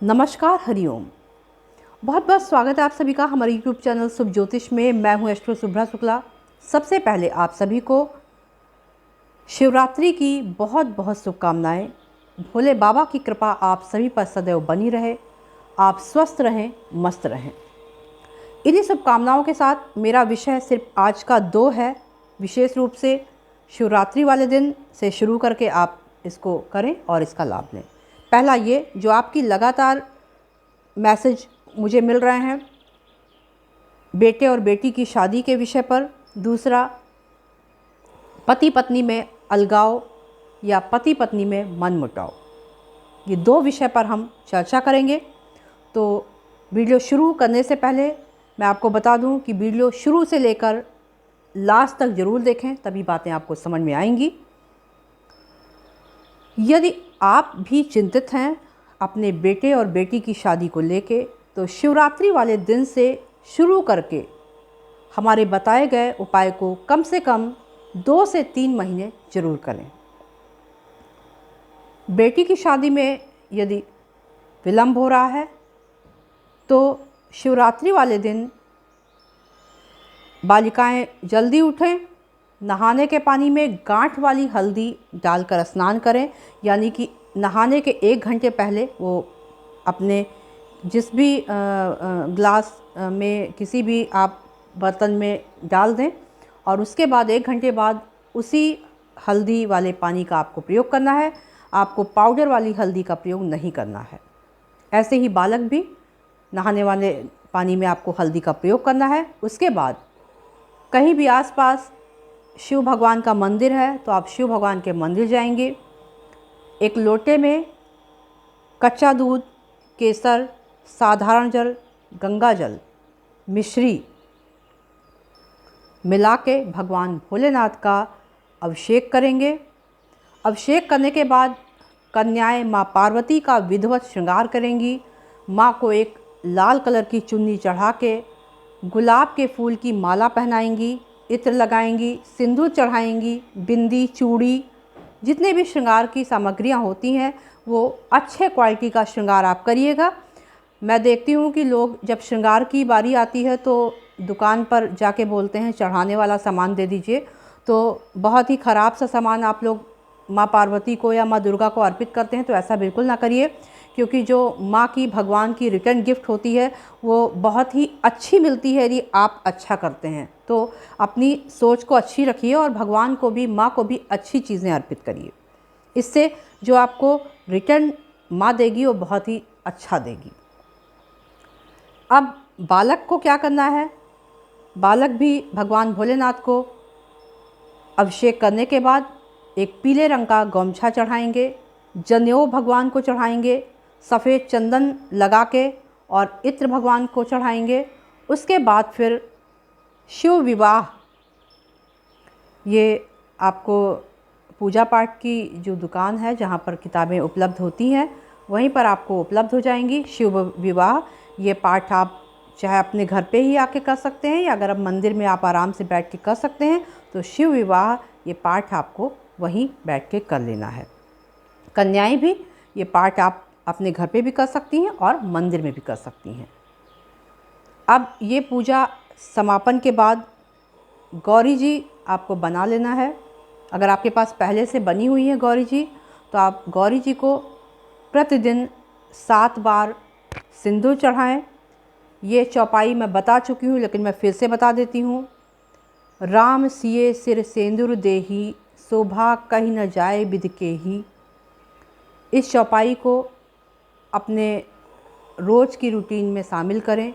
नमस्कार, हरिओम। बहुत बहुत स्वागत है आप सभी का हमारे यूट्यूब चैनल शुभ ज्योतिष में। मैं हूं एस्ट्रो शुभ्रा शुक्ला। सबसे पहले आप सभी को शिवरात्रि की बहुत बहुत शुभकामनाएं। भोले बाबा की कृपा आप सभी पर सदैव बनी रहे। आप स्वस्थ रहें, मस्त रहें। इन्हीं शुभकामनाओं के साथ मेरा विषय सिर्फ आज का 2 है। विशेष रूप से शिवरात्रि वाले दिन से शुरू करके आप इसको करें और इसका लाभ लें। पहला ये जो आपकी लगातार मैसेज मुझे मिल रहे हैं बेटे और बेटी की शादी के विषय पर। दूसरा, पति पत्नी में अलगाव या पति पत्नी में मनमुटाव। ये 2 विषय पर हम चर्चा करेंगे। तो वीडियो शुरू करने से पहले मैं आपको बता दूं कि वीडियो शुरू से लेकर लास्ट तक ज़रूर देखें, तभी बातें आपको समझ में आएंगी। यदि आप भी चिंतित हैं अपने बेटे और बेटी की शादी को लेके, तो शिवरात्रि वाले दिन से शुरू करके हमारे बताए गए उपाय को कम से कम 2 से 3 महीने जरूर करें। बेटी की शादी में यदि विलंब हो रहा है तो शिवरात्रि वाले दिन बालिकाएं जल्दी उठें, नहाने के पानी में गांठ वाली हल्दी डालकर स्नान करें। यानी कि नहाने के 1 घंटे पहले वो अपने जिस भी ग्लास में किसी भी आप बर्तन में डाल दें और उसके बाद 1 घंटे बाद उसी हल्दी वाले पानी का आपको प्रयोग करना है। आपको पाउडर वाली हल्दी का प्रयोग नहीं करना है। ऐसे ही बालक भी नहाने वाले पानी में आपको हल्दी का प्रयोग करना है। उसके बाद कहीं भी आसपास शिव भगवान का मंदिर है तो आप शिव भगवान के मंदिर जाएंगे। एक लोटे में कच्चा दूध, केसर, साधारण जल, गंगा जल, मिश्री मिला के भगवान भोलेनाथ का अभिषेक करेंगे। अभिषेक करने के बाद कन्याएं माँ पार्वती का विधिवत श्रृंगार करेंगी। माँ को एक लाल कलर की चुन्नी चढ़ा के गुलाब के फूल की माला पहनाएंगी, इत्र लगाएंगी, सिंदूर चढ़ाएंगी, बिंदी, चूड़ी, जितने भी श्रृंगार की सामग्रियाँ होती हैं वो अच्छे क्वालिटी का श्रृंगार आप करिएगा। मैं देखती हूँ कि लोग जब श्रृंगार की बारी आती है तो दुकान पर जाके बोलते हैं चढ़ाने वाला सामान दे दीजिए। तो बहुत ही ख़राब सा सामान आप लोग माँ पार्वती को या माँ दुर्गा को अर्पित करते हैं। तो ऐसा बिल्कुल ना करिए, क्योंकि जो माँ की, भगवान की रिटर्न गिफ्ट होती है वो बहुत ही अच्छी मिलती है यदि आप अच्छा करते हैं। तो अपनी सोच को अच्छी रखिए और भगवान को भी, माँ को भी अच्छी चीज़ें अर्पित करिए। इससे जो आपको रिटर्न माँ देगी वो बहुत ही अच्छा देगी। अब बालक को क्या करना है? बालक भी भगवान भोलेनाथ को अभिषेक करने के बाद एक पीले रंग का गमछा चढ़ाएंगे, जनेऊ भगवान को चढ़ाएंगे, सफ़ेद चंदन लगा के और इत्र भगवान को चढ़ाएंगे। उसके बाद फिर शिव विवाह, ये आपको पूजा पाठ की जो दुकान है जहाँ पर किताबें उपलब्ध होती हैं वहीं पर आपको उपलब्ध हो जाएंगी। शिव विवाह ये पाठ आप चाहे अपने घर पे ही आके कर सकते हैं या अगर अब मंदिर में आप आराम से बैठ के कर सकते हैं तो शिव विवाह ये पाठ आपको वहीं बैठ के कर लेना है। कन्याएं भी ये पाठ आप अपने घर पे भी कर सकती हैं और मंदिर में भी कर सकती हैं। अब ये पूजा समापन के बाद गौरी जी आपको बना लेना है। अगर आपके पास पहले से बनी हुई है गौरी जी तो आप गौरी जी को प्रतिदिन 7 बार सिंदूर चढ़ाएं। ये चौपाई मैं बता चुकी हूँ लेकिन मैं फिर से बता देती हूँ। राम सिए सिर सेंदूर देही, शोभा कहीं न जाए बिध के ही। इस चौपाई को अपने रोज़ की रूटीन में शामिल करें।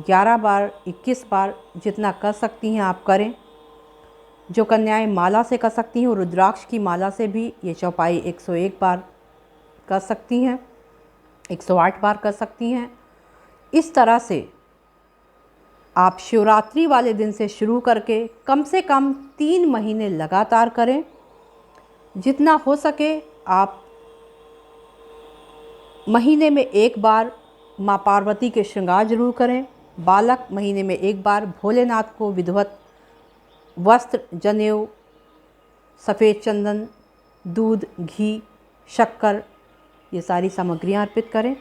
11 बार, 21 बार, जितना कर सकती हैं आप करें। जो कन्याएं माला से कर सकती हैं, रुद्राक्ष की माला से भी ये चौपाई 101 बार कर सकती हैं, 108 बार कर सकती हैं। इस तरह से आप शिवरात्रि वाले दिन से शुरू करके कम से कम 3 महीने लगातार करें। जितना हो सके आप महीने में 1 बार माँ पार्वती के श्रृंगार जरूर करें। बालक महीने में 1 बार भोलेनाथ को विधिवत वस्त्र, जनेऊ, सफ़ेद चंदन, दूध, घी, शक्कर ये सारी सामग्रियाँ अर्पित करें।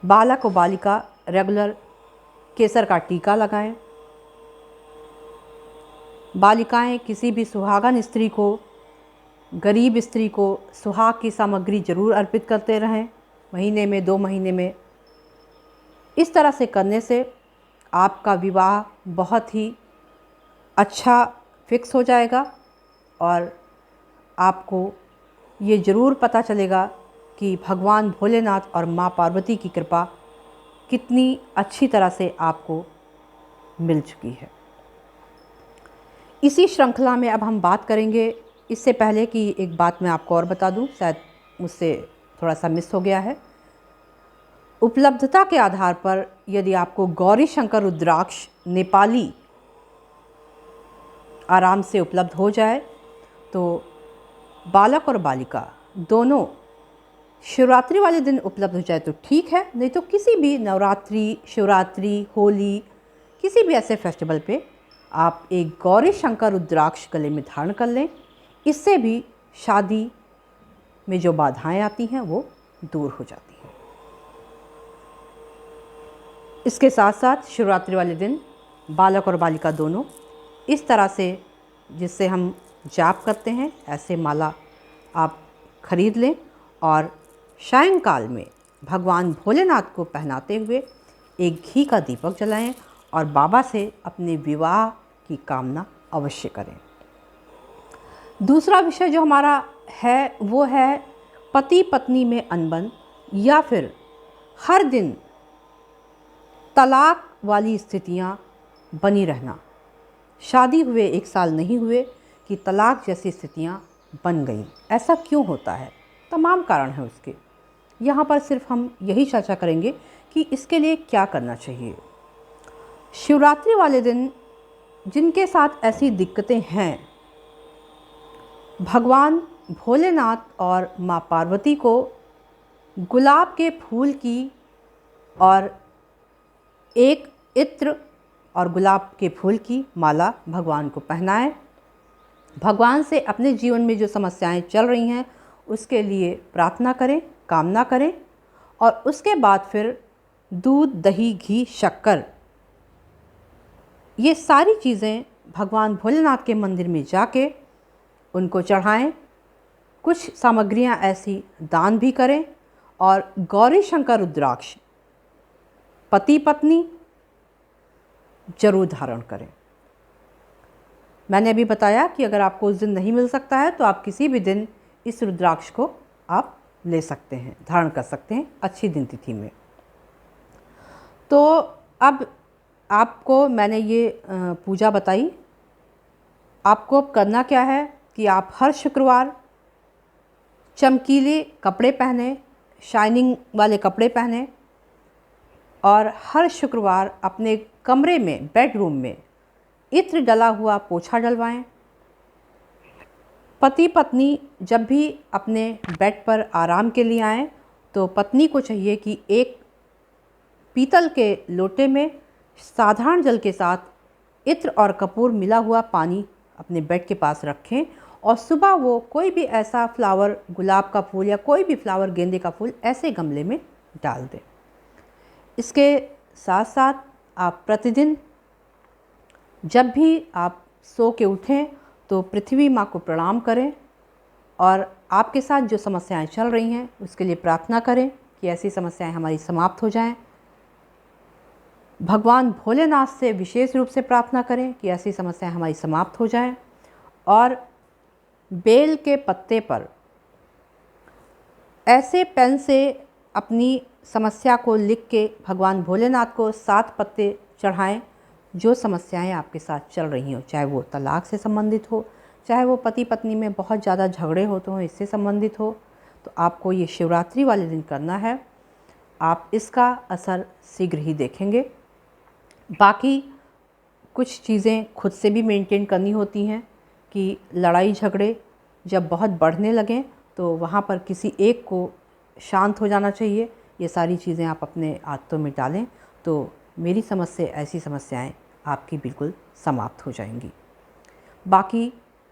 बालक और बालिका रेगुलर केसर का टीका लगाएं। बालिकाएं किसी भी सुहागन स्त्री को, गरीब स्त्री को सुहाग की सामग्री जरूर अर्पित करते रहें, महीने में 2 महीने में। इस तरह से करने से आपका विवाह बहुत ही अच्छा फिक्स हो जाएगा और आपको ये ज़रूर पता चलेगा कि भगवान भोलेनाथ और माँ पार्वती की कृपा कितनी अच्छी तरह से आपको मिल चुकी है। इसी श्रृंखला में अब हम बात करेंगे, इससे पहले कि एक बात मैं आपको और बता दूं, शायद मुझसे थोड़ा सा मिस हो गया है। उपलब्धता के आधार पर यदि आपको गौरी शंकर रुद्राक्ष नेपाली आराम से उपलब्ध हो जाए तो बालक और बालिका दोनों शिवरात्रि वाले दिन उपलब्ध हो जाए तो ठीक है, नहीं तो किसी भी नवरात्रि, शिवरात्रि, होली, किसी भी ऐसे फेस्टिवल पे आप एक गौरी शंकर रुद्राक्ष गले में धारण कर लें। इससे भी शादी में जो बाधाएं आती हैं वो दूर हो जाती हैं। इसके साथ साथ शिवरात्रि वाले दिन बालक और बालिका दोनों इस तरह से, जिससे हम जाप करते हैं, ऐसे माला आप खरीद लें और सायंकाल में भगवान भोलेनाथ को पहनाते हुए एक घी का दीपक जलाएं और बाबा से अपने विवाह की कामना अवश्य करें। दूसरा विषय जो हमारा है वो है पति पत्नी में अनबन या फिर हर दिन तलाक वाली स्थितियां बनी रहना। शादी हुए 1 साल नहीं हुए कि तलाक जैसी स्थितियां बन गई। ऐसा क्यों होता है? तमाम कारण हैं उसके। यहाँ पर सिर्फ हम यही चर्चा करेंगे कि इसके लिए क्या करना चाहिए। शिवरात्रि वाले दिन जिनके साथ ऐसी दिक्कतें हैं, भगवान भोलेनाथ और माँ पार्वती को गुलाब के फूल की और एक इत्र और गुलाब के फूल की माला भगवान को पहनाएं। भगवान से अपने जीवन में जो समस्याएं चल रही हैं उसके लिए प्रार्थना करें, कामना करें और उसके बाद फिर दूध, दही, घी, शक्कर, ये सारी चीज़ें भगवान भोलेनाथ के मंदिर में जाके उनको चढ़ाएं। कुछ सामग्रियां ऐसी दान भी करें और गौरी शंकर रुद्राक्ष पति पत्नी जरूर धारण करें। मैंने अभी बताया कि अगर आपको उस दिन नहीं मिल सकता है तो आप किसी भी दिन इस रुद्राक्ष को आप ले सकते हैं, धारण कर सकते हैं अच्छी दिन तिथि में। तो अब आपको मैंने ये पूजा बताई। आपको अब करना क्या है कि आप हर शुक्रवार चमकीले कपड़े पहने, शाइनिंग वाले कपड़े पहने और हर शुक्रवार अपने कमरे में, बेडरूम में इत्र डला हुआ पोछा डलवाएं। पति पत्नी जब भी अपने बेड पर आराम के लिए आएँ तो पत्नी को चाहिए कि एक पीतल के लोटे में साधारण जल के साथ इत्र और कपूर मिला हुआ पानी अपने बेड के पास रखें और सुबह वो कोई भी ऐसा फ्लावर, गुलाब का फूल या कोई भी फ्लावर, गेंदे का फूल ऐसे गमले में डाल दें। इसके साथ साथ आप प्रतिदिन जब भी आप सो के उठें तो पृथ्वी माँ को प्रणाम करें और आपके साथ जो समस्याएं चल रही हैं उसके लिए प्रार्थना करें कि ऐसी समस्याएं हमारी समाप्त हो जाएं। भगवान भोलेनाथ से विशेष रूप से प्रार्थना करें कि ऐसी समस्याएं हमारी समाप्त हो जाएं और बेल के पत्ते पर ऐसे पेन से अपनी समस्या को लिख के भगवान भोलेनाथ को 7 पत्ते चढ़ाएं जो समस्याएं आपके साथ चल रही हों, चाहे वो तलाक से संबंधित हो, चाहे वो पति पत्नी में बहुत ज़्यादा झगड़े होते हों, इससे संबंधित हो। तो आपको ये शिवरात्रि वाले दिन करना है। आप इसका असर शीघ्र ही देखेंगे। बाकी कुछ चीज़ें खुद से भी मेंटेन करनी होती हैं कि लड़ाई झगड़े जब बहुत बढ़ने लगें तो वहाँ पर किसी एक को शांत हो जाना चाहिए। ये सारी चीज़ें आप अपने आदतों में डालें तो मेरी समझ से ऐसी समस्याएं आपकी बिल्कुल समाप्त हो जाएंगी। बाकी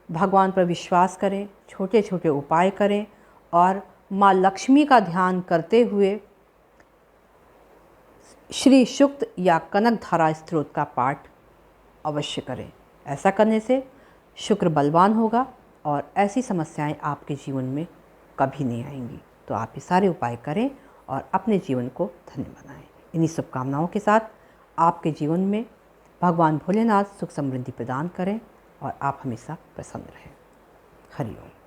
भगवान पर विश्वास करें, छोटे छोटे उपाय करें और माँ लक्ष्मी का ध्यान करते हुए श्री सूक्त या कनक धारा स्त्रोत का पाठ अवश्य करें। ऐसा करने से शुक्र बलवान होगा और ऐसी समस्याएं आपके जीवन में कभी नहीं आएंगी। तो आप ये सारे उपाय करें और अपने जीवन को धन्य बनाएं। इन्हीं शुभकामनाओं के साथ आपके जीवन में भगवान भोलेनाथ सुख समृद्धि प्रदान करें और आप हमेशा प्रसन्न रहें। हरि ओम।